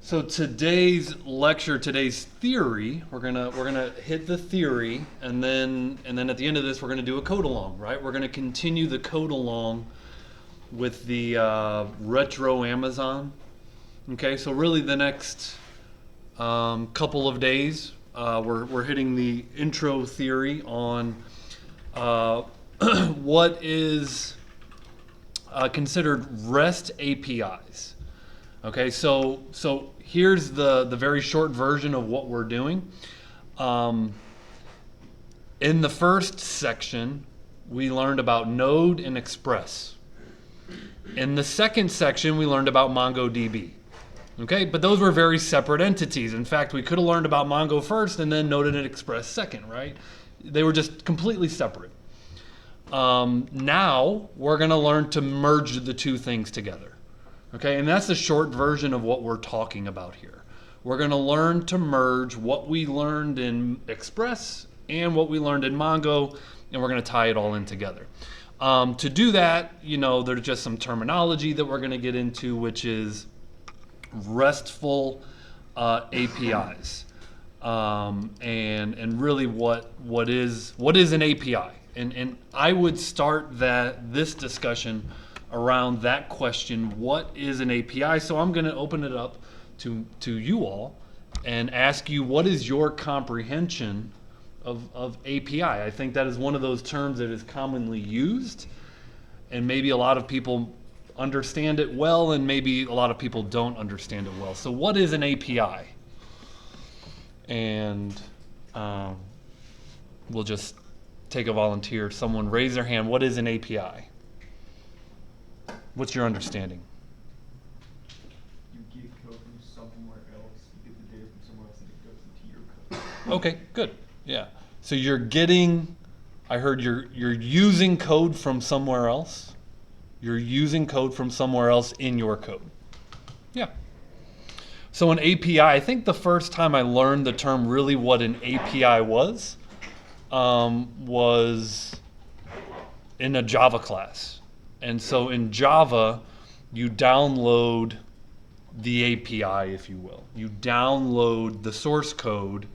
So today's lecture, today's theory, we're gonna hit the theory, and then at the end of this, we're gonna do a code along, right? We're gonna continue the code along with the retro Amazon. Okay, so really the next couple of days, we're hitting the intro theory on what is considered REST APIs. Okay, so here's the very short version of what we're doing. In the first section, we learned about Node and Express. In the second section, we learned about MongoDB. Okay, but those were very separate entities. In fact, we could have learned about Mongo first and then Node and Express second, right? They were just completely separate. Now, we're going to learn to merge the two things together. Okay, and that's the short version of what we're talking about here. We're going to learn to merge what we learned in Express and what we learned in Mongo, and we're going to tie it all in together. To do that, there's just some terminology that we're going to get into, which is RESTful APIs, and really what is an API. And I would start this discussion around that question, what is an API? So I'm going to open it up to you all and ask you, what is your comprehension of API? I think that is one of those terms that is commonly used, and maybe a lot of people understand it well, and maybe a lot of people don't understand it well. So what is an API? And we'll just take a volunteer. Someone raise their hand. What is an API? What's your understanding? You get code from somewhere else, you get the data from somewhere else, and it goes into your code. Okay, good. Yeah. So I heard you're using code from somewhere else. You're using code from somewhere else in your code. Yeah. So an API, I think the first time I learned the term really what an API was in a Java class. And so in Java, you download the API, if you will. You download the source code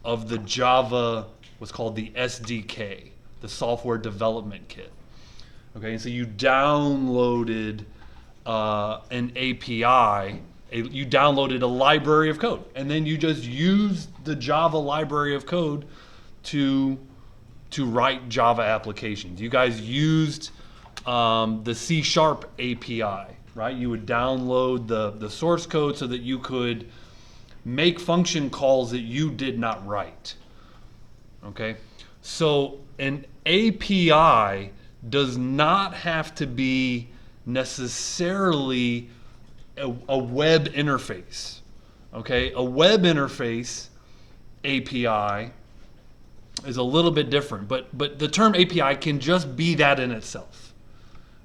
of the Java, what's called the SDK, the Software Development Kit. Okay, and so you downloaded an API, you downloaded a library of code, and then you just used the Java library of code to write Java applications. You guys used the C# API, right? You would download the source code so that you could make function calls that you did not write. Okay? So an API does not have to be necessarily a web interface. Okay? A web interface API is a little bit different, but the term API can just be that in itself.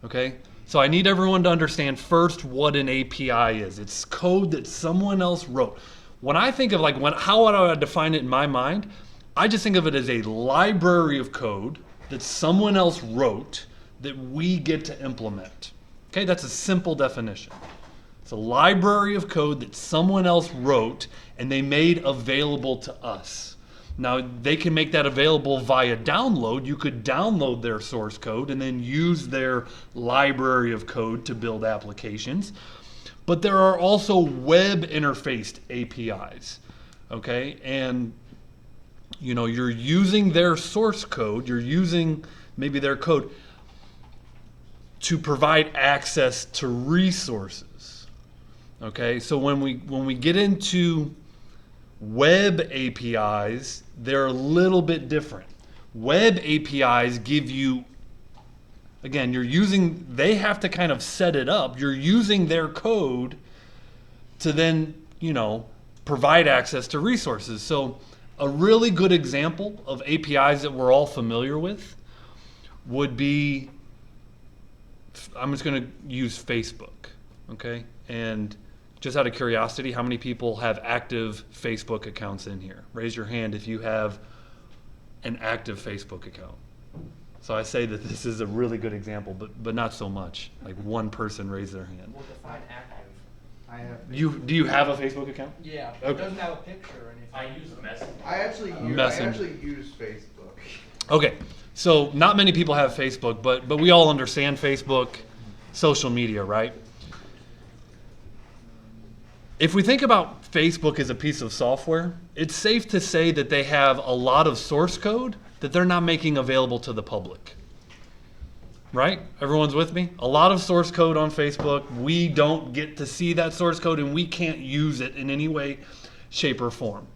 Okay, so I need everyone to understand first what an API is. It's code that someone else wrote. When I think of how would I define it in my mind, I just think of it as a library of code that someone else wrote that we get to implement. Okay, that's a simple definition. It's a library of code that someone else wrote and they made available to us. Now, they can make that available via download. You could download their source code and then use their library of code to build applications. But there are also web interfaced APIs, okay? And you're using their source code, you're using maybe their code to provide access to resources, okay? So when we get into web APIs, they're a little bit different. Web APIs give you, again, they have to kind of set it up. You're using their code to then, provide access to resources. So a really good example of APIs that we're all familiar with would be, I'm just going to use Facebook, okay? And just out of curiosity, how many people have active Facebook accounts in here? Raise your hand if you have an active Facebook account. So I say that this is a really good example, but not so much. Like one person raised their hand. Well, define active. I have. Do you have a Facebook account? Yeah, Okay. it doesn't have a picture or anything. I use Messenger. I Messenger. actually use Facebook. Okay, so not many people have Facebook, but we all understand Facebook, social media, right? If we think about Facebook as a piece of software, it's safe to say that they have a lot of source code that they're not making available to the public. Right? Everyone's with me? A lot of source code on Facebook. We don't get to see that source code and we can't use it in any way, shape, or form.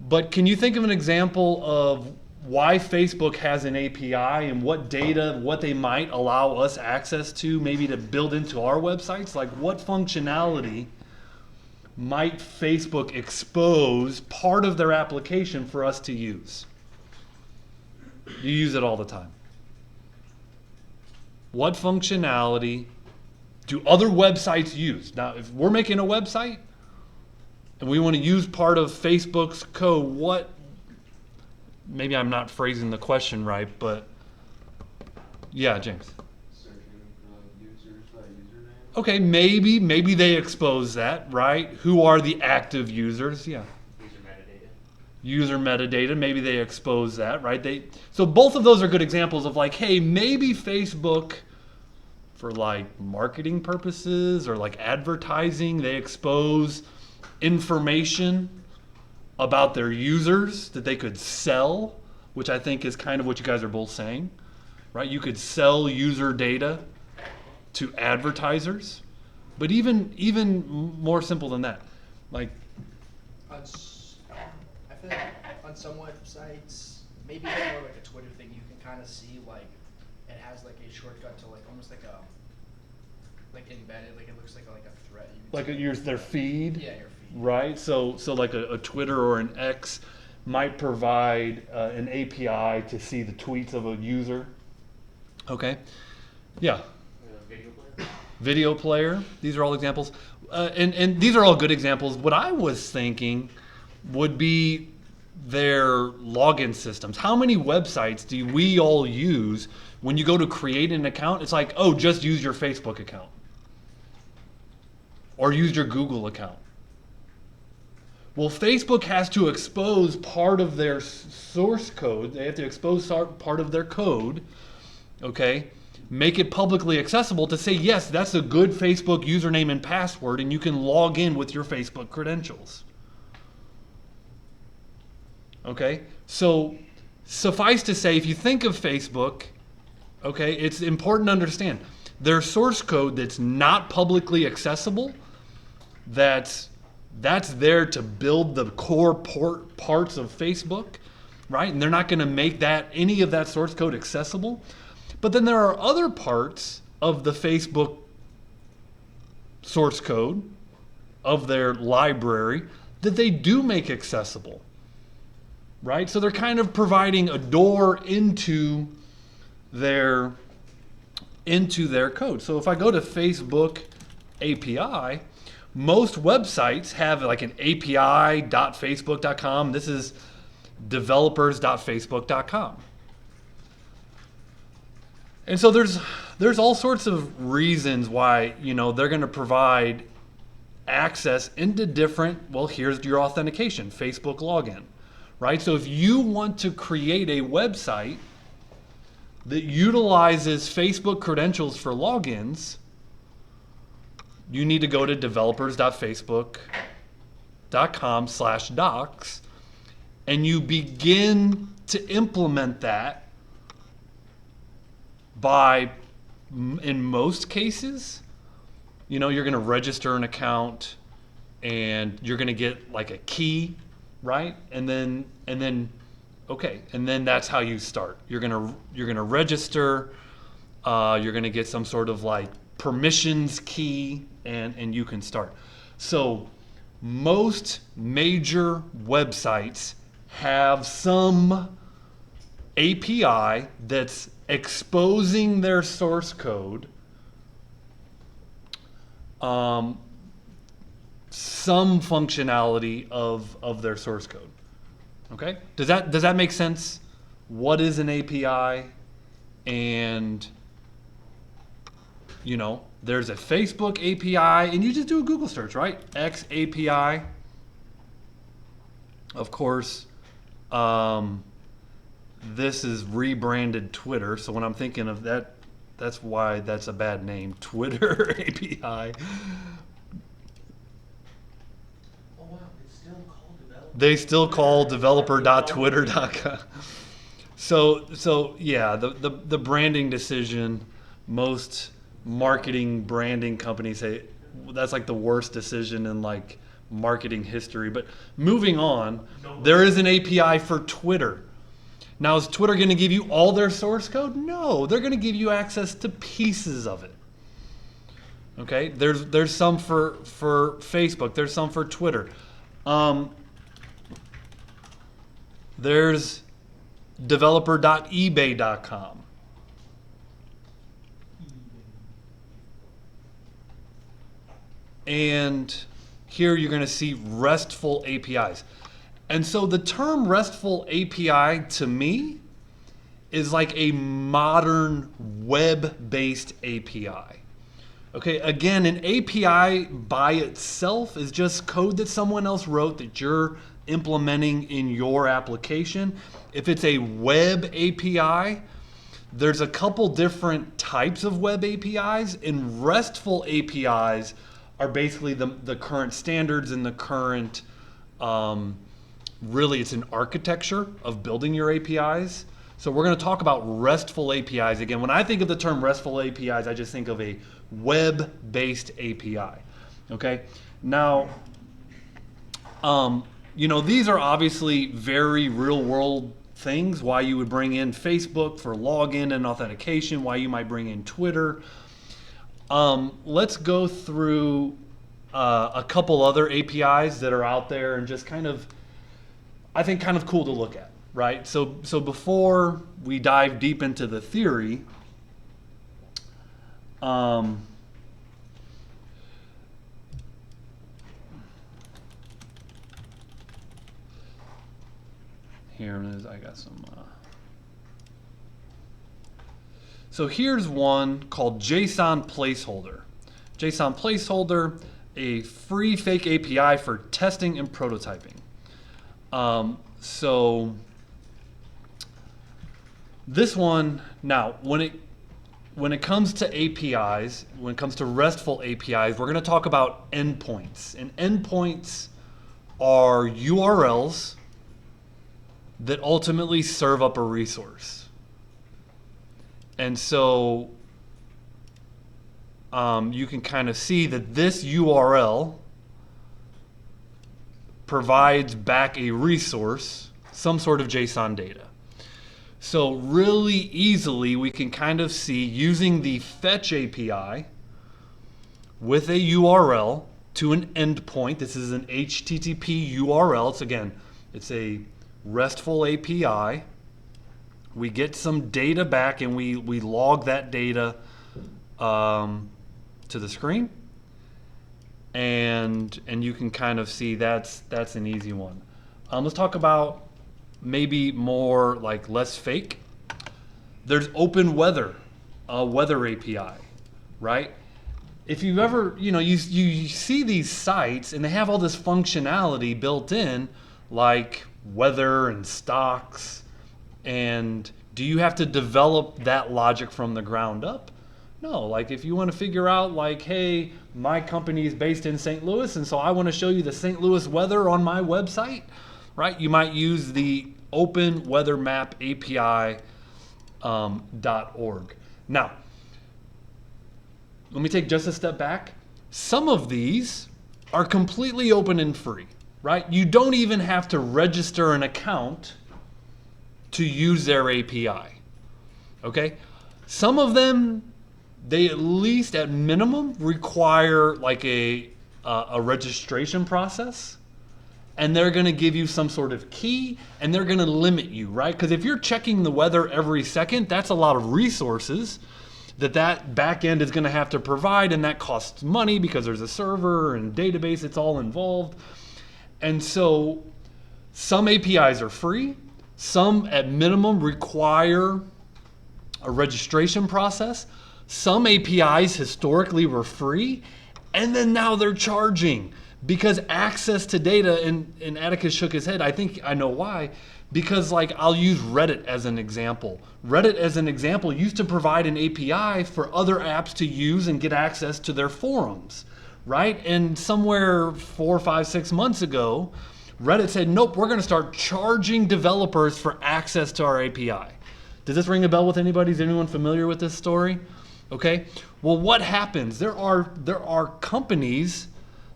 But can you think of an example of why Facebook has an API and what data, what they might allow us access to, maybe to build into our websites? Like what functionality might Facebook expose part of their application for us to use? You use it all the time. What functionality do other websites use? Now, if we're making a website and we want to use part of Facebook's code, what, maybe I'm not phrasing the question right, but yeah, James. Searching for users by username. Okay, maybe they expose that, right? Who are the active users? Yeah. User metadata, maybe they expose that, right? So both of those are good examples of like, hey, maybe Facebook, for like marketing purposes or like advertising, they expose information about their users that they could sell, which I think is kind of what you guys are both saying, right? You could sell user data to advertisers, but even more simple than that, like, I feel like on some websites, maybe it's more like a Twitter thing, you can kind of see like it has like a shortcut to like almost like embedded, like it looks like a thread. like their feed. Yeah, your feed. Right, so like a Twitter or an X might provide an API to see the tweets of a user. Okay, yeah. Video player. Video player. These are all examples, and these are all good examples. What I was thinking would be their login systems. How many websites do we all use when you go to create an account? It's like, oh, just use your Facebook account or use your Google account. Well, Facebook has to expose part of their source code. They have to expose part of their code, okay? Make it publicly accessible to say, yes, that's a good Facebook username and password, and you can log in with your Facebook credentials. Okay? So, suffice to say, if you think of Facebook, okay, it's important to understand their source code that's not publicly accessible, that's there to build the core parts of Facebook, right? And they're not going to make any of that source code accessible. But then there are other parts of the Facebook source code, of their library, that they do make accessible, right? So they're kind of providing a door into their code. So if I go to Facebook API, most websites have like an api.facebook.com. This is developers.facebook.com. And so there's all sorts of reasons why, they're going to provide access into different, well, here's your authentication, Facebook login, right? So if you want to create a website that utilizes Facebook credentials for logins, you need to go to developers.facebook.com/docs and you begin to implement that by, in most cases, you're going to register an account and you're going to get like a key, right? And then that's how you start. You're going to register, you're going to get some sort of like permissions key, and you can start. So most major websites have some API that's exposing their source code, some functionality of their source code. Okay? Does that make sense? What is an API? And There's a Facebook API, and you just do a Google search, right? X API. Of course, this is rebranded Twitter. So when I'm thinking of that, that's why that's a bad name, Twitter API. Oh wow, it's still called developer. They still call developer.twitter.com. So yeah, the branding decision, most marketing branding companies say that's like the worst decision in like marketing history. But moving on, there is an API for Twitter. Now, is Twitter going to give you all their source code? No, they're going to give you access to pieces of it. Okay, there's some for Facebook, there's some for Twitter. There's developer.ebay.com. And here you're going to see RESTful APIs. And so the term RESTful API to me is like a modern web-based API. Okay, again, an API by itself is just code that someone else wrote that you're implementing in your application. If it's a web API, there's a couple different types of web APIs, and RESTful APIs are basically the current standards and the current, really it's an architecture of building your APIs. So we're going to talk about RESTful APIs. Again, when I think of the term RESTful APIs, I just think of a web-based API. Okay? Now, these are obviously very real-world things, why you would bring in Facebook for login and authentication, why you might bring in Twitter. Let's go through a couple other APIs that are out there and just kind of cool to look at, right? So before we dive deep into the theory, here it is. I got some. So here's one called JSON Placeholder. JSON Placeholder, a free fake API for testing and prototyping. So this one, now when it comes to APIs, when it comes to RESTful APIs, we're going to talk about endpoints. And endpoints are URLs that ultimately serve up a resource. And so you can kind of see that this URL provides back a resource, some sort of JSON data. So really easily we can kind of see using the fetch API with a URL to an endpoint. This is an HTTP URL. It's a RESTful API. We get some data back and we log that data to the screen. And you can kind of see that's an easy one. Let's talk about maybe more like less fake. There's Open Weather, a weather API, right? If you've ever, you see these sites and they have all this functionality built in, like weather and stocks, and do you have to develop that logic from the ground up? No, like if you want to figure out like, hey, my company is based in St. Louis, and so I want to show you the St. Louis weather on my website, right? You might use the Open Weather Map API .org. Now, let me take just a step back. Some of these are completely open and free, right? You don't even have to register an account to use their API, okay? Some of them, they at least at minimum require like a registration process, and they're going to give you some sort of key, and they're going to limit you, right? Because if you're checking the weather every second, that's a lot of resources that back end is going to have to provide, and that costs money because there's a server and database, it's all involved. And so some APIs are free, some at minimum require a registration process. Some APIs historically were free, and then now they're charging because access to data, and Atticus shook his head. I think I know why. Because like I'll use Reddit as an example. Reddit as an example used to provide an API for other apps to use and get access to their forums, right? And somewhere 4, 5, 6 months ago, Reddit said, nope, we're gonna start charging developers for access to our API. Does this ring a bell with anybody? Is anyone familiar with this story? Okay, well what happens? There are companies,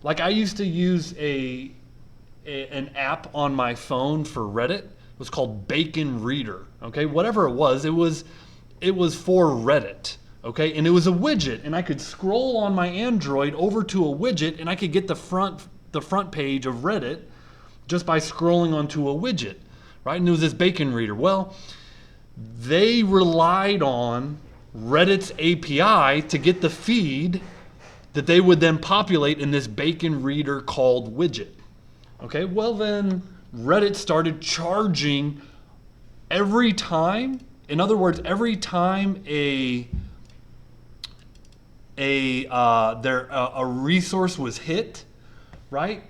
like I used to use an app on my phone for Reddit. It was called Bacon Reader. Okay, whatever it was for Reddit. Okay, and it was a widget, and I could scroll on my Android over to a widget, and I could get the front page of Reddit just by scrolling onto a widget, right? And it was this Bacon Reader. Well, they relied on Reddit's API to get the feed that they would then populate in this Bacon Reader called widget. Okay, well then Reddit started charging every time. In other words, every time a resource was hit, right?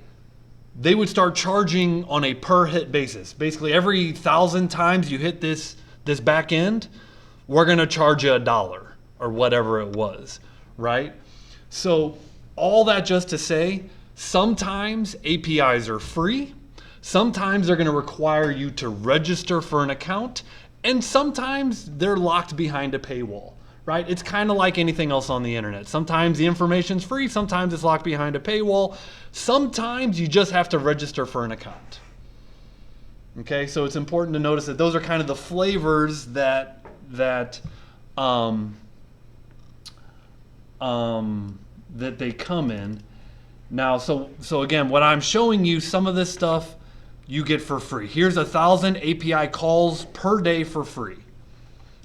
They would start charging on a per hit basis. Basically, every 1,000 times you hit this back end, we're gonna charge you $1 or whatever it was, right? So all that just to say, sometimes APIs are free, sometimes they're gonna require you to register for an account, and sometimes they're locked behind a paywall, right? It's kind of like anything else on the internet. Sometimes the information's free, sometimes it's locked behind a paywall, sometimes you just have to register for an account. Okay, so it's important to notice that those are kind of the flavors that they come in. Now, so again, what I'm showing you, some of this stuff you get for free. Here's 1,000 API calls per day for free.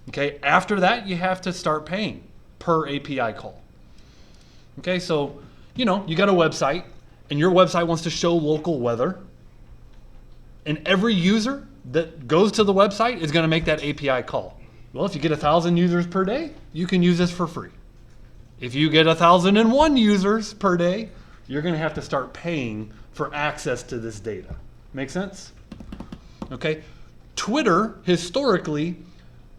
Okay, after that, you have to start paying per API call. Okay, so, you know, you got a website, and your website wants to show local weather, and every user that goes to the website is gonna make that API call. Well, if you get 1,000 users per day, you can use this for free. If you get 1,001 users per day, you're gonna have to start paying for access to this data. Make sense? Okay. Twitter historically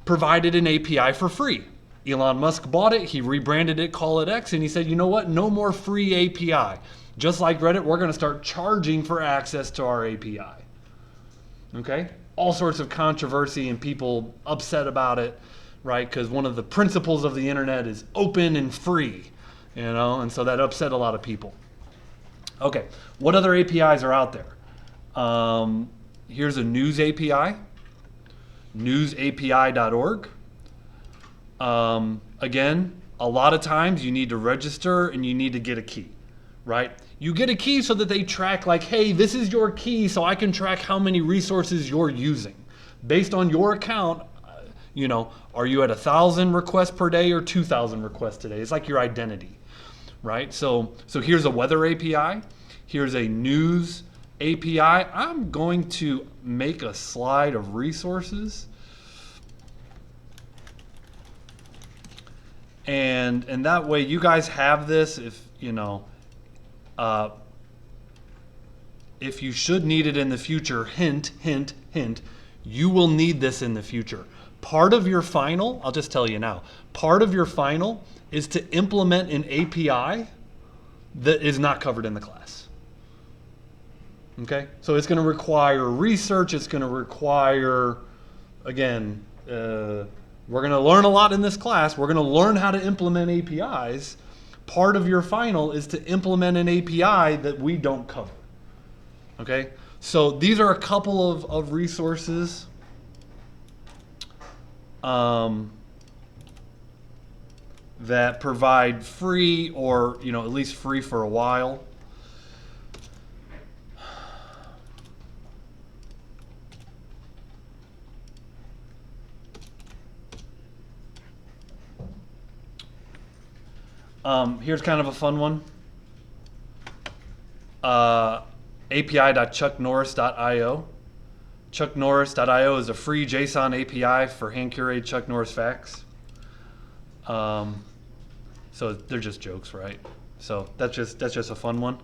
provided an API for free. Elon Musk bought it, he rebranded it, call it X, and he said, you know what, no more free API. Just like Reddit, we're gonna start charging for access to our API. Okay? All sorts of controversy and people upset about it, right? Because one of the principles of the internet is open and free, you know, and so that upset a lot of people. Okay, what other APIs are out there? Here's a news API, newsapi.org. Again, a lot of times you need to register and you need to get a key, right? You get a key so that they track like, hey, this is your key so I can track how many resources you're using. Based on your account, you know, are you at 1,000 requests per day or 2,000 requests today? It's like your identity, right? So here's a weather API. Here's a news API. I'm going to make a slide of resources. And that way you guys have this if, you know, if you should need it in the future, hint, hint, hint, you will need this in the future. Part of your final, I'll just tell you now, part of your final is to implement an API that is not covered in the class. Okay, so it's going to require research, it's going to require, again, we're going to learn a lot in this class, we're going to learn how to implement APIs. Part of your final is to implement an API that we don't cover. Okay, so these are a couple of resources that provide free or, you know, at least free for a while. Here's kind of a fun one. API.chucknorris.io. Chucknorris.io is a free JSON API for hand-curated Chuck Norris facts. So they're just jokes, right? So that's just a fun one.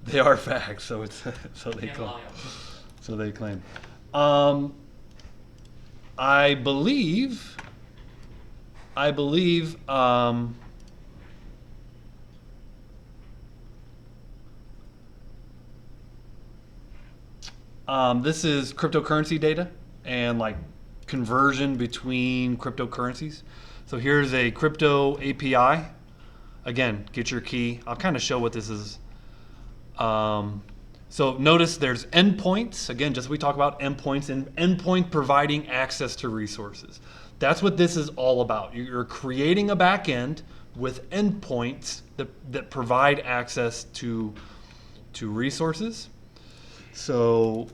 They are facts, so it's so they claim. So they claim. I believe. This is cryptocurrency data and like conversion between cryptocurrencies. So here's a crypto API. Again, get your key. I'll kind of show what this is. So notice there's endpoints. Again, just we talk about endpoints and endpoint providing access to resources. That's what this is all about. You're creating a backend with endpoints that provide access to resources. So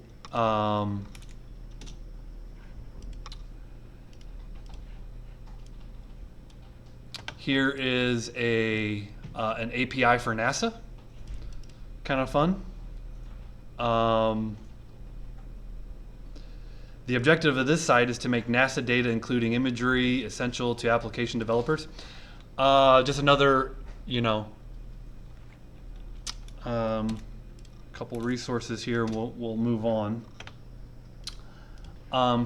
here is an API for NASA. Kind of fun. The objective of this site is to make NASA data, including imagery, essential to application developers. Just another, couple resources here. We'll move on.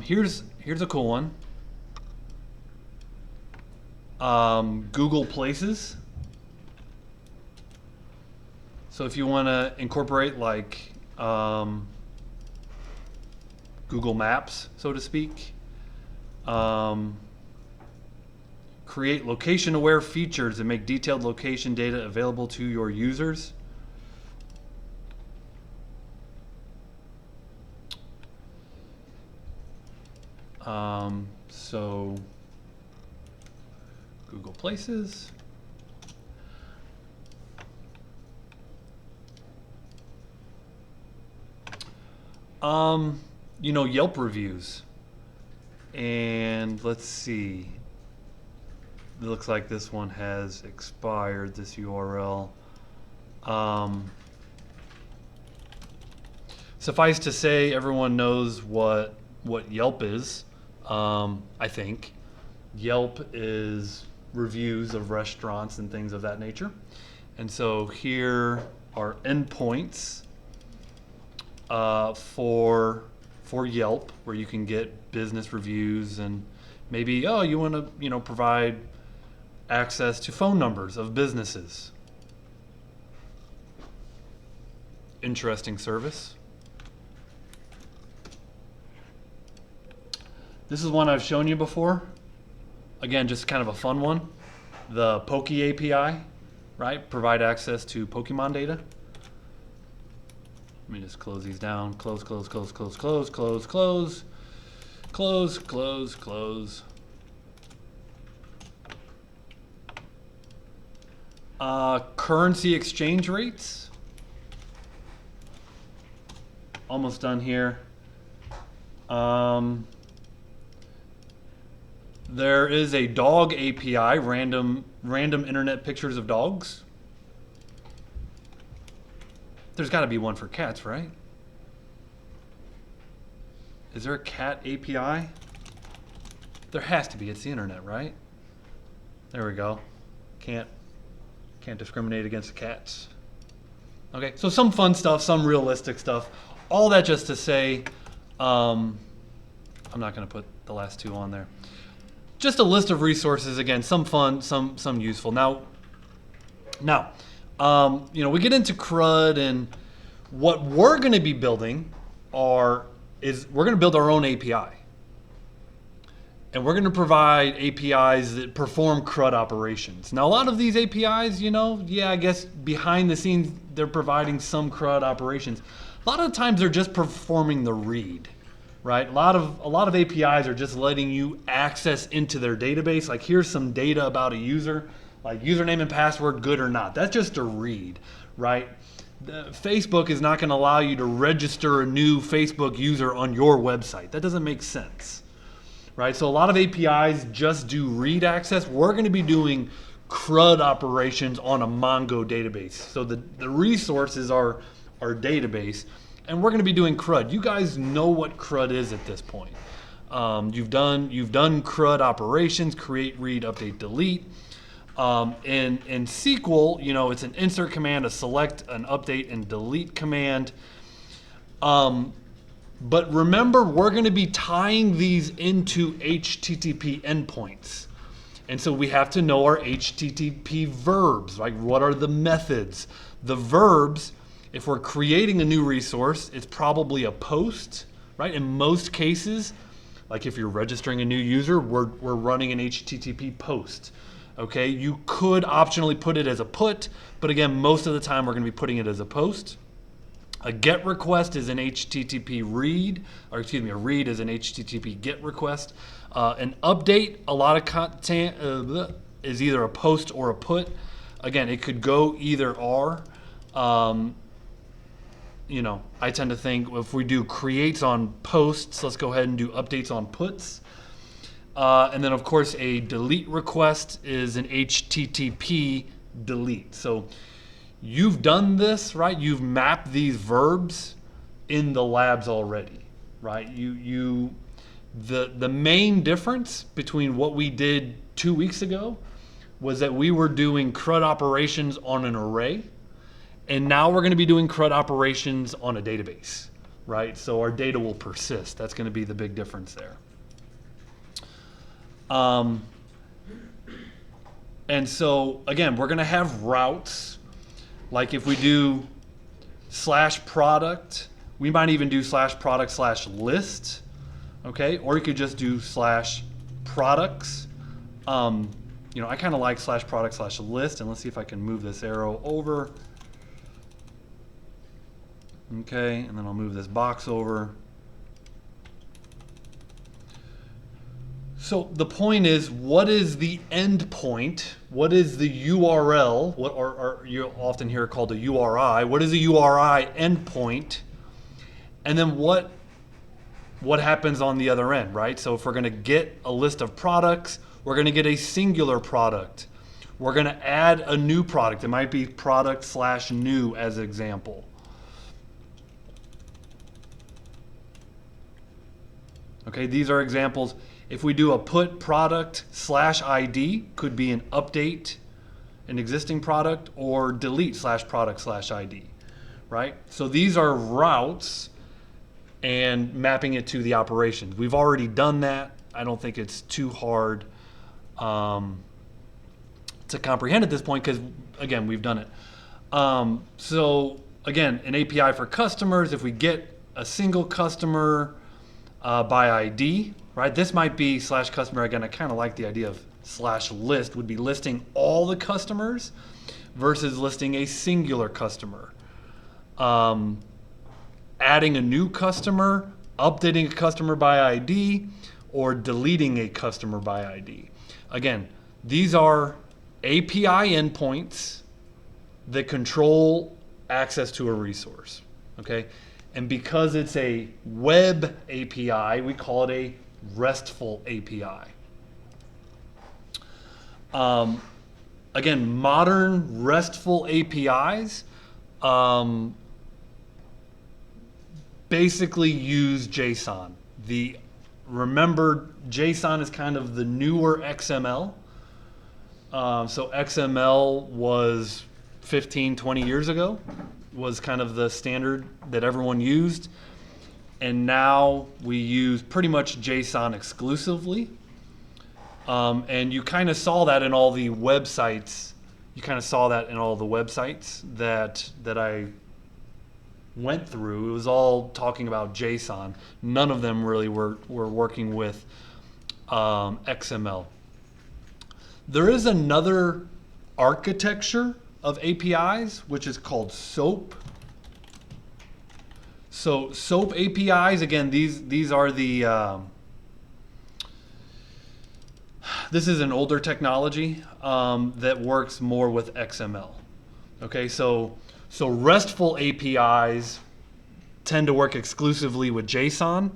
Here's a cool one. Google Places. So if you want to incorporate like Google Maps, so to speak, create location-aware features and make detailed location data available to your users. So Google Places. Yelp reviews. And let's see. It looks like this one has expired, this URL. Suffice to say, everyone knows what Yelp is. I think Yelp is reviews of restaurants and things of that nature. And so here are endpoints for Yelp, where you can get business reviews, and maybe you want to provide access to phone numbers of businesses. Interesting service. This is one I've shown you before. Again, just kind of a fun one. The Poke API, right? Provide access to Pokemon data. Let me just close these down. Close, close, close, close, close, close, close, close, close, close. Currency exchange rates. Almost done here. There is a dog API, random internet pictures of dogs. There's got to be one for cats, right? Is there a cat API? There has to be. It's the internet, right? There we go. Can't discriminate against the cats. Okay, so some fun stuff, some realistic stuff. All that just to say, I'm not going to put the last two on there. Just a list of resources. Again, some fun, some useful. Now, we get into CRUD, and what we're going to be building we're going to build our own API. And we're going to provide APIs that perform CRUD operations. Now, a lot of these APIs, I guess behind the scenes, they're providing some CRUD operations. A lot of the times they're just performing the read, right? A lot of APIs are just letting you access into their database. Like, here's some data about a user, like username and password, good or not. That's just a read, right? Facebook is not going to allow you to register a new Facebook user on your website. That doesn't make sense, right? So a lot of APIs just do read access. We're going to be doing CRUD operations on a Mongo database. So the resources are our database, and we're going to be doing CRUD. You guys know what CRUD is at this point. You've done CRUD operations, create, read, update, delete. In SQL, you know, it's an insert command, a select, an update, and delete command. But remember, we're going to be tying these into HTTP endpoints. And so we have to know our HTTP verbs, like what are the methods? The verbs, if we're creating a new resource, it's probably a post, right? In most cases, like if you're registering a new user, we're running an HTTP post. Okay, you could optionally put it as a put, but again, most of the time we're going to be putting it as a post. A GET request is an HTTP read, or excuse me, a read is an HTTP GET request. An update, a lot of content is either a post or a put. Again, it could go either or. You know, I tend to think if we do creates on posts, let's go ahead and do updates on puts. And then of course a delete request is an HTTP delete. So you've done this, right? You've mapped these verbs in the labs already, right? The main difference between what we did 2 weeks ago was that we were doing CRUD operations on an array, and now we're going to be doing CRUD operations on a database, right? So our data will persist. That's going to be the big difference there. And so again, we're going to have routes. Like if we do /product, we might even do /product/list, okay? Or you could just do /products. You know, I kind of like /product/list, and let's see if I can move this arrow over. Okay, and then I'll move this box over. So the point is, what is the endpoint? What is the URL? What or you often hear it called a URI. What is a URI endpoint? And then what happens on the other end, right? So if we're going to get a list of products, we're going to get a singular product. We're going to add a new product. It might be product/new as an example. Okay, these are examples. If we do a put product/ID, could be an update an existing product, or delete /product/ID, right? So these are routes and mapping it to the operations. We've already done that. I don't think it's too hard to comprehend at this point because, again, we've done it. So again, an API for customers, if we get a single customer by ID, right? This might be /customer. Again, I kind of like the idea of /list would be listing all the customers versus listing a singular customer. Adding a new customer, updating a customer by ID, or deleting a customer by ID. Again, these are API endpoints that control access to a resource, okay? And because it's a web API, we call it a RESTful API. Again, modern RESTful APIs basically use JSON. Remember, JSON is kind of the newer XML. So XML was 15, 20 years ago, was kind of the standard that everyone used. And now we use pretty much JSON exclusively. And you kind of saw that in all the websites. You kind of saw that in all the websites that I went through. It was all talking about JSON. None of them really were working with XML. There is another architecture of APIs, which is called SOAP. So SOAP APIs, again, these are the this is an older technology that works more with XML. Okay, so RESTful APIs tend to work exclusively with JSON.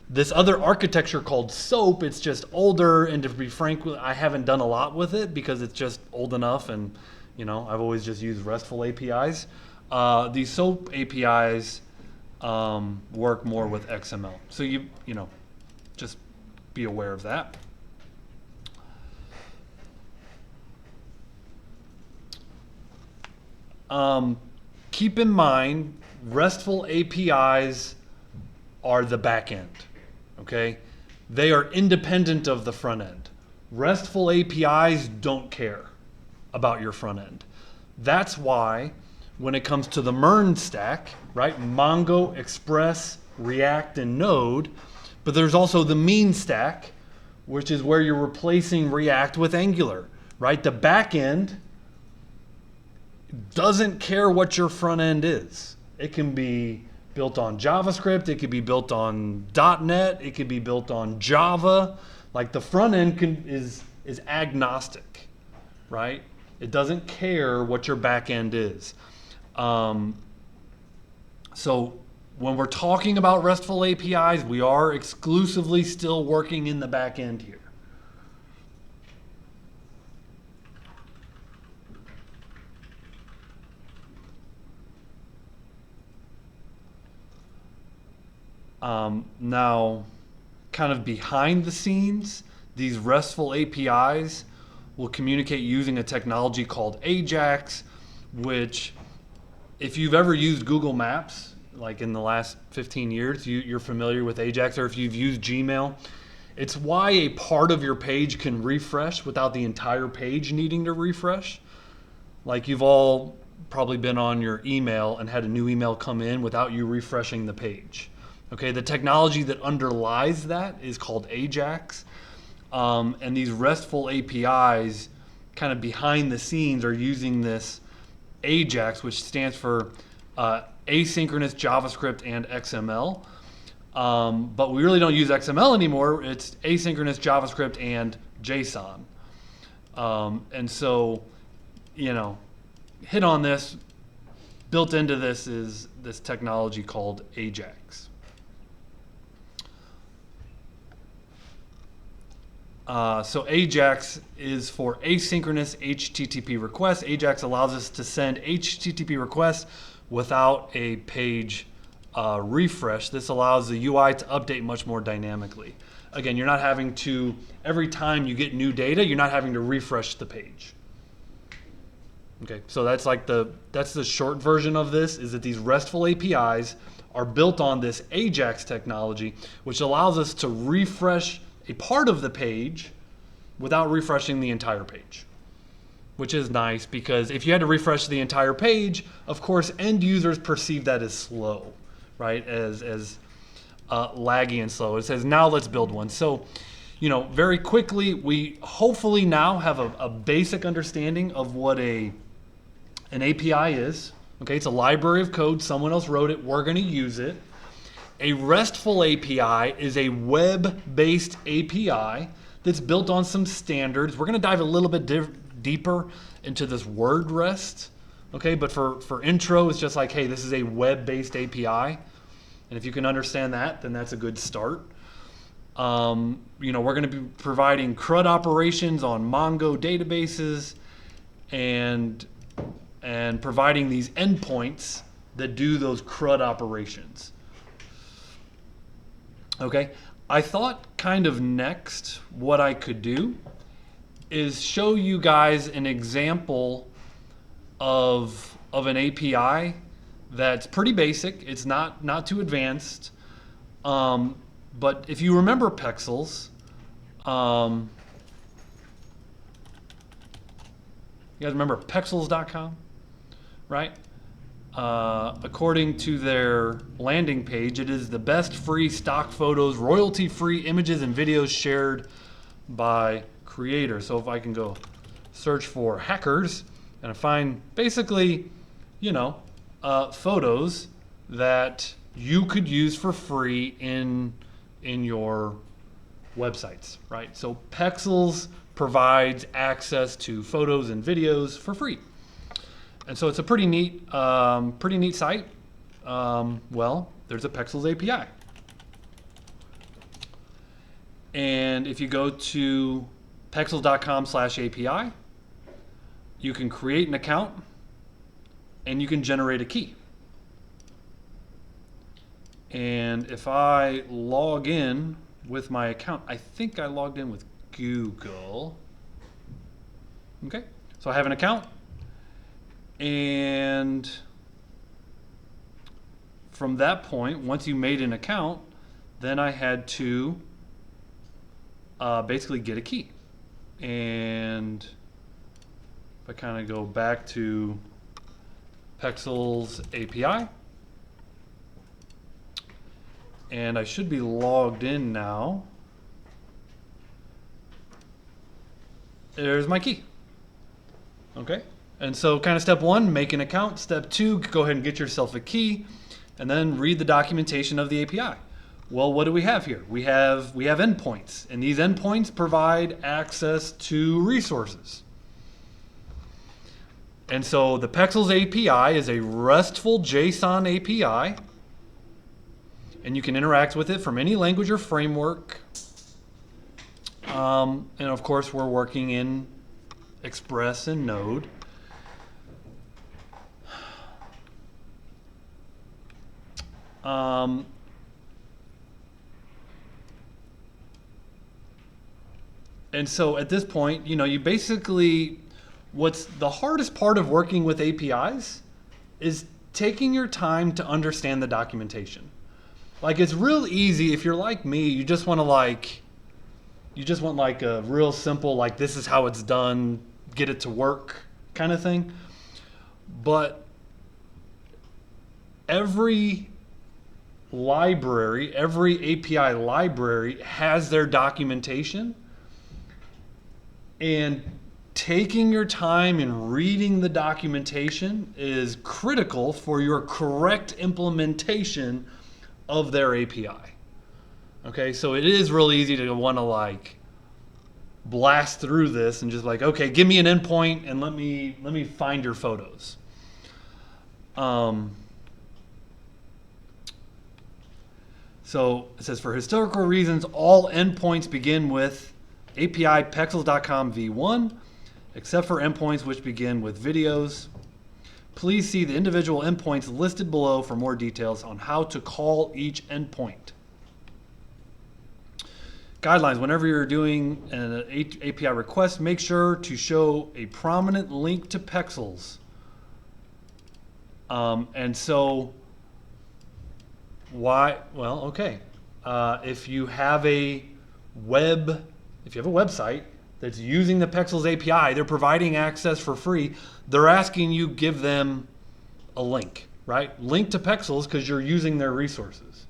This other architecture called SOAP, it's just older, and to be frank, I haven't done a lot with it because it's just old enough, and you know, I've always just used RESTful APIs. These SOAP APIs work more with XML. So you know, just be aware of that. Keep in mind, RESTful APIs are the back end, okay? They are independent of the front end. RESTful APIs don't care about your front end. That's why when it comes to the MERN stack, right? Mongo, Express, React, and Node, but there's also the mean stack, which is where you're replacing React with Angular, right? The back end doesn't care what your front end is. It can be built on JavaScript, it could be built on .NET, it could be built on Java. Like the front end is agnostic, right? It doesn't care what your back end is. So when we're talking about RESTful APIs, we are exclusively still working in the back end here. Now, kind of behind the scenes, these RESTful APIs will communicate using a technology called AJAX, which, if you've ever used Google Maps, like in the last 15 years, you're familiar with AJAX, or if you've used Gmail, it's why a part of your page can refresh without the entire page needing to refresh. Like you've all probably been on your email and had a new email come in without you refreshing the page. Okay, the technology that underlies that is called AJAX. And these RESTful APIs kind of behind the scenes are using this AJAX, which stands for asynchronous JavaScript and XML. But we really don't use XML anymore. It's asynchronous JavaScript and JSON. And so, hit on this. Built into this is this technology called AJAX. So AJAX is for asynchronous HTTP requests. AJAX allows us to send HTTP requests without a page refresh. This allows the UI to update much more dynamically. Again, you're not having to, every time you get new data, you're not having to refresh the page. Okay, so that's the short version of this, is that these RESTful APIs are built on this AJAX technology, which allows us to refresh a part of the page without refreshing the entire page, which is nice because if you had to refresh the entire page, of course, end users perceive that as slow, right? As laggy and slow. It says, now let's build one. So, very quickly, we hopefully now have a basic understanding of what an API is. Okay, it's a library of code. Someone else wrote it. We're going to use it. A RESTful API is a web-based API that's built on some standards. We're going to dive a little bit deeper into this word REST, okay? But for intro, it's just like, hey, this is a web-based API. And if you can understand that, then that's a good start. We're going to be providing CRUD operations on Mongo databases and providing these endpoints that do those CRUD operations. Okay, I thought kind of next what I could do is show you guys an example of an API that's pretty basic. It's not too advanced. But if you remember Pexels, you guys remember Pexels.com, right? According to their landing page, it is the best free stock photos, royalty-free images and videos shared by creators. So if I can go search for hackers and I find basically, photos that you could use for free in your websites, right? So Pexels provides access to photos and videos for free. And so it's a pretty neat site. There's a Pexels API. And if you go to pexels.com/API, you can create an account and you can generate a key. And if I log in with my account. I think I logged in with Google. Okay, so I have an account, and from that point, once you made an account, then I had to basically get a key. And if I kind of go back to Pexels API, and I should be logged in now. There's my key. Okay, and so kind of step one, make an account. Step two, go ahead and get yourself a key, and then read the documentation of the API. Well, what do we have here? We have endpoints, and these endpoints provide access to resources. And so the Pexels API is a RESTful JSON API, and you can interact with it from any language or framework. And of course, we're working in Express and Node. And so at this point, you basically, what's the hardest part of working with APIs is taking your time to understand the documentation. Like, it's real easy if you're like me, you just want a real simple, like, this is how it's done, get it to work kind of thing. But every library, every API library has their documentation, and taking your time and reading the documentation is critical for your correct implementation of their API. Okay, so it is real easy to want to blast through this and just okay, give me an endpoint and let me find your photos. So it says, for historical reasons, all endpoints begin with API pexels.com v1, except for endpoints which begin with videos. Please see the individual endpoints listed below for more details on how to call each endpoint. Guidelines: whenever you're doing an API request, make sure to show a prominent link to Pexels. And so, why? Well, okay. If you have a website that's using the Pexels API, they're providing access for free. They're asking you give them a link, right? Link to Pexels because you're using their resources,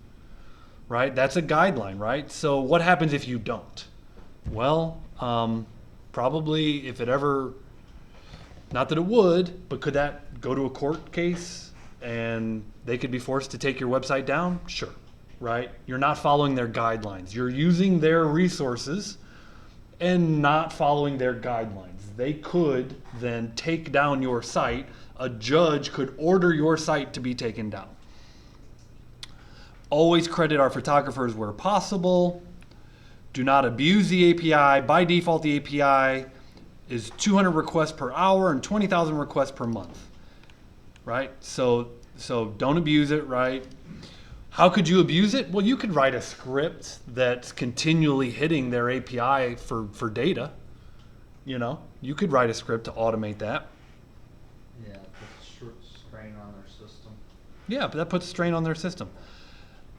right? That's a guideline, right? So what happens if you don't? Well, probably if it ever, not that it would, but could that go to a court case and they could be forced to take your website down? Sure, right? You're not following their guidelines. You're using their resources and not following their guidelines. They could then take down your site. A judge could order your site to be taken down. Always credit our photographers where possible. Do not abuse the API. By default, the API is 200 requests per hour and 20,000 requests per month, right? So don't abuse it, right? How could you abuse it? Well, you could write a script that's continually hitting their API for data. You could write a script to automate that. Yeah, put strain on their system. Yeah, but that puts strain on their system.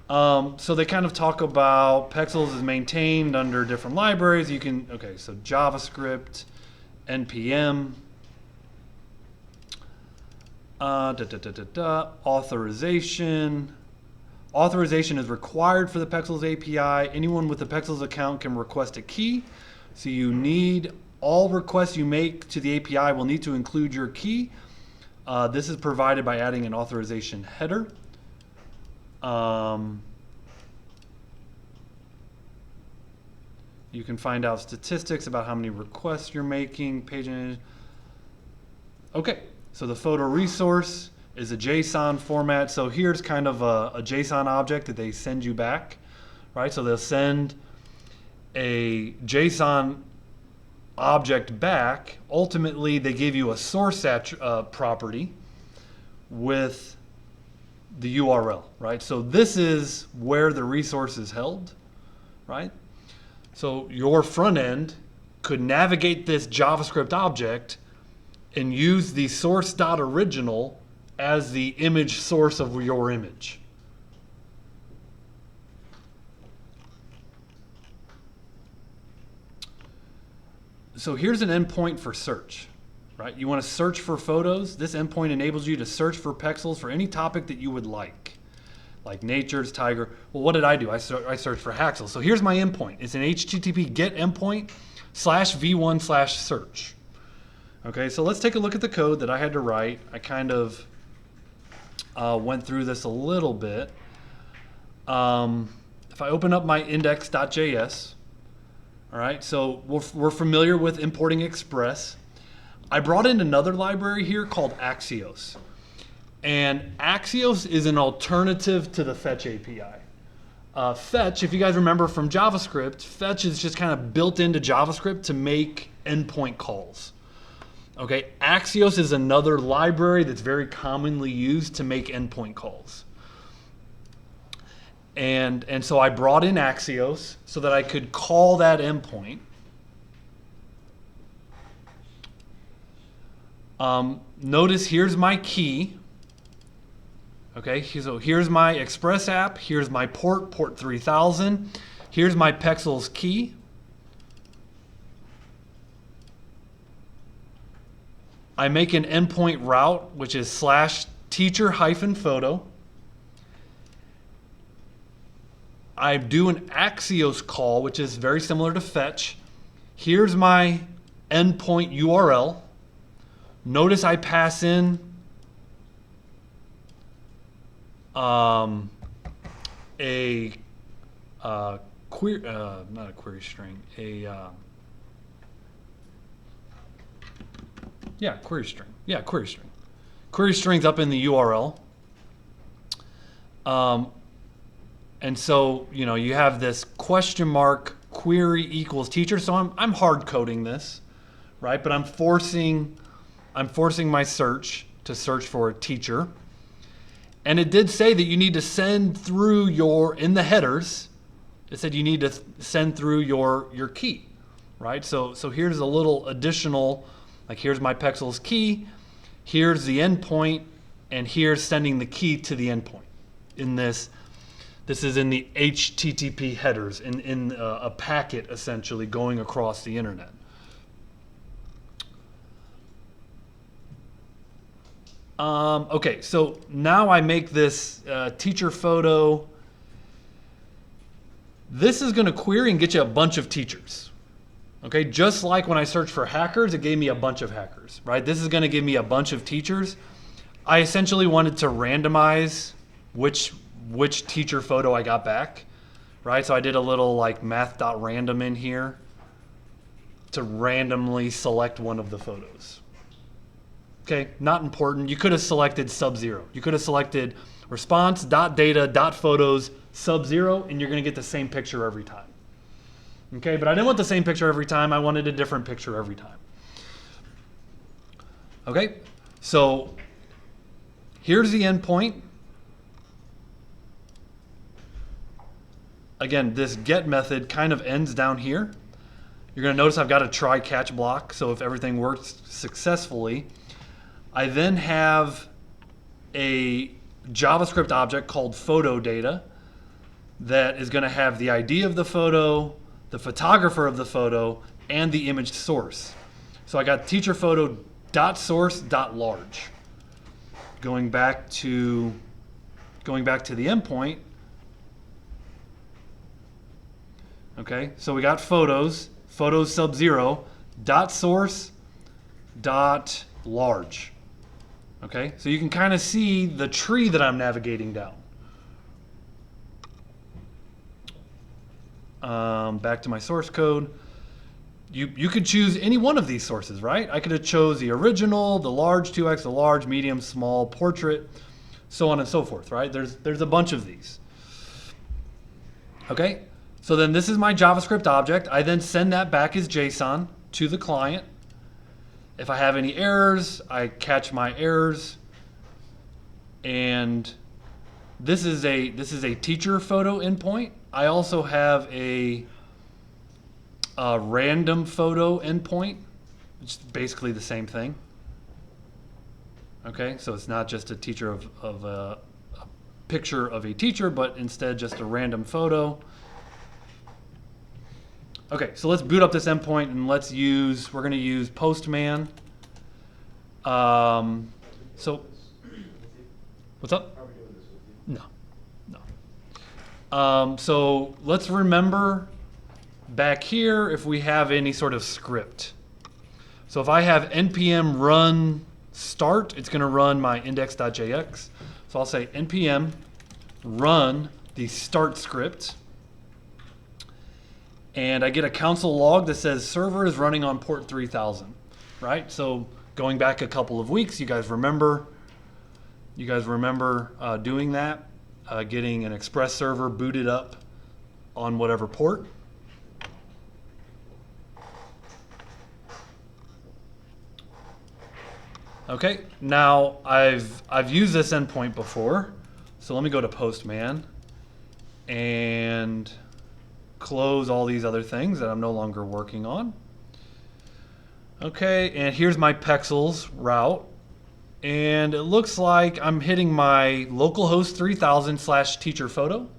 So they kind of talk about Pexels is maintained under different libraries. So JavaScript, NPM, authorization. Authorization is required for the Pexels API. Anyone with a Pexels account can request a key. So all requests you make to the API will need to include your key. This is provided by adding an authorization header. You can find out statistics about how many requests you're making. Okay, so the photo resource is a JSON format. So here's kind of a JSON object that they send you back, right? So they'll send a JSON object back. Ultimately, they give you a source property with the URL, right? So this is where the resource is held. right? So your front end could navigate this JavaScript object and use the source.original as the image source of your image. So here's an endpoint for search, right? You want to search for photos. This endpoint enables you to search for pixels for any topic that you would like nature's tiger. Well, what did I do? I searched for Haxel. So here's my endpoint. It's an HTTP GET endpoint /v1/search. Okay, so let's take a look at the code that I had to write. I kind of went through this a little bit. If I open up my index.js, all right, so we're familiar with importing Express. I brought in another library here called Axios. And Axios is an alternative to the Fetch API. Fetch, if you guys remember from JavaScript, Fetch is just kind of built into JavaScript to make endpoint calls. Okay, Axios is another library that's very commonly used to make endpoint calls. And so I brought in Axios so that I could call that endpoint. Notice here's my key. Okay, so here's my Express app. Here's my port 3000. Here's my Pexels key. I make an endpoint route, which is /teacher-photo. I do an Axios call, which is very similar to Fetch. Here's my endpoint URL. Notice I pass in not a query string, query string. Yeah, query string. Query string's up in the URL. And so, you have this question mark query equals teacher. So I'm hard coding this, right? But I'm forcing my search to search for a teacher. And it did say that you need to send through in the headers, it said you need to send through your key, right? So here's a little additional, like here's my Pexels key, here's the endpoint, and here's sending the key to the endpoint. This is in the HTTP headers, in a packet essentially going across the internet. Okay, so now I make this teacher photo. This is going to query and get you a bunch of teachers. Okay, just like when I searched for hackers, it gave me a bunch of hackers, right? This is going to give me a bunch of teachers. I essentially wanted to randomize which teacher photo I got back, right? So I did a little like math.random in here to randomly select one of the photos. Okay, not important. You could have selected sub-0. You could have selected response.data.photos sub-0, and you're going to get the same picture every time. Okay, but I didn't want the same picture every time. I wanted a different picture every time. Okay, so here's the endpoint. Again, this get method kind of ends down here. You're going to notice I've got a try catch block, so if everything works successfully, I then have a JavaScript object called photo data that is going to have the ID of the photo, the photographer of the photo, and the image source. So I got teacher photo .source.large. Going back to the endpoint. Okay, so we got photos sub-0 .source.large. Okay, so you can kind of see the tree that I'm navigating down. Back to my source code. You could choose any one of these sources, right? I could have chose the original, the large, 2x, the large, medium, small, portrait, so on and so forth, right? There's a bunch of these. Okay, so then this is my JavaScript object. I then send that back as JSON to the client. If I have any errors, I catch my errors. And this is a teacher photo endpoint. I also have a random photo endpoint, which is basically the same thing. Okay, so it's not just a teacher of a picture of a teacher, but instead just a random photo. Okay, so let's boot up this endpoint and we're going to use Postman. So, what's up? Are we doing this with you? No. So let's remember back here if we have any sort of script. So if I have npm run start, it's going to run my index.jx. So I'll say npm run the start script. And I get a console log that says server is running on port 3000, right? So going back a couple of weeks, you guys remember doing that, getting an Express server booted up on whatever port. Okay, now I've used this endpoint before, so let me go to Postman and close all these other things that I'm no longer working on. Okay, and here's my Pexels route. And it looks like I'm hitting my localhost 3000 / teacher photo.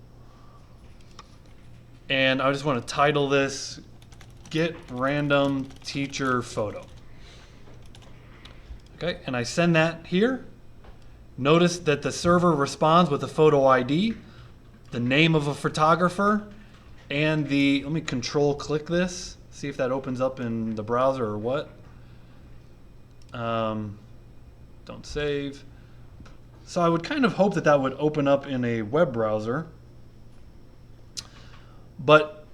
And I just want to title this get random teacher photo. Okay, and I send that here. Notice that the server responds with a photo ID, the name of a photographer, and let me control click this, see if that opens up in the browser or what. Don't save. So I would kind of hope that would open up in a web browser. But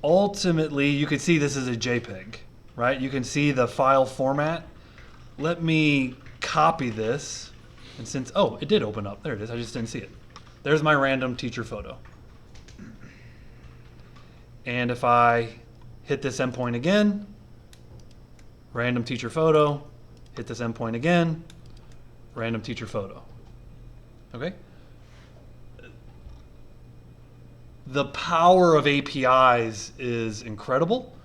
ultimately, you can see this is a JPEG, right? You can see the file format. Let me copy this. And since, oh, it did open up. There it is. I just didn't see it. There's my random teacher photo. And if I hit this endpoint again, random teacher photo, hit this endpoint again, random teacher photo. Okay? The power of APIs is incredible.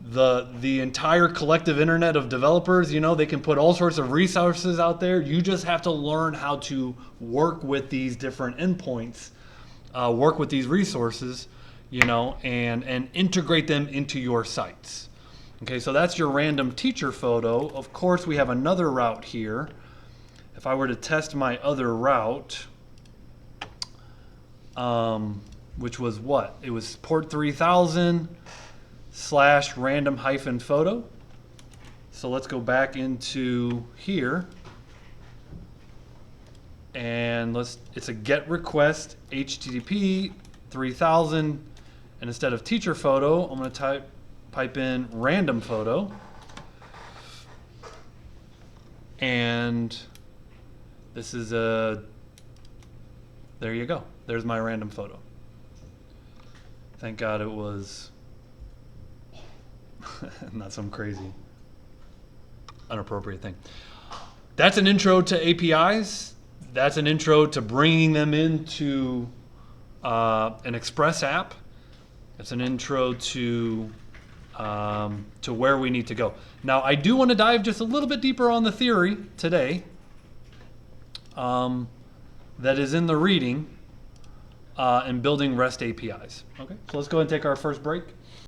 The entire collective internet of developers, they can put all sorts of resources out there. You just have to learn how to work with these different endpoints, work with these resources, and integrate them into your sites. Okay, so that's your random teacher photo. Of course, we have another route here. If I were to test my other route, which was what? It was port 3000 / random - photo. So let's go back into here. And it's a get request HTTP 3000. And instead of teacher photo, I'm going to pipe in random photo. And this is there you go. There's my random photo. Thank God it was not some crazy inappropriate thing. That's an intro to APIs. That's an intro to bringing them into an Express app. It's an intro to where we need to go. Now, I do want to dive just a little bit deeper on the theory today that is in the reading and building REST APIs. Okay, so let's go ahead and take our first break.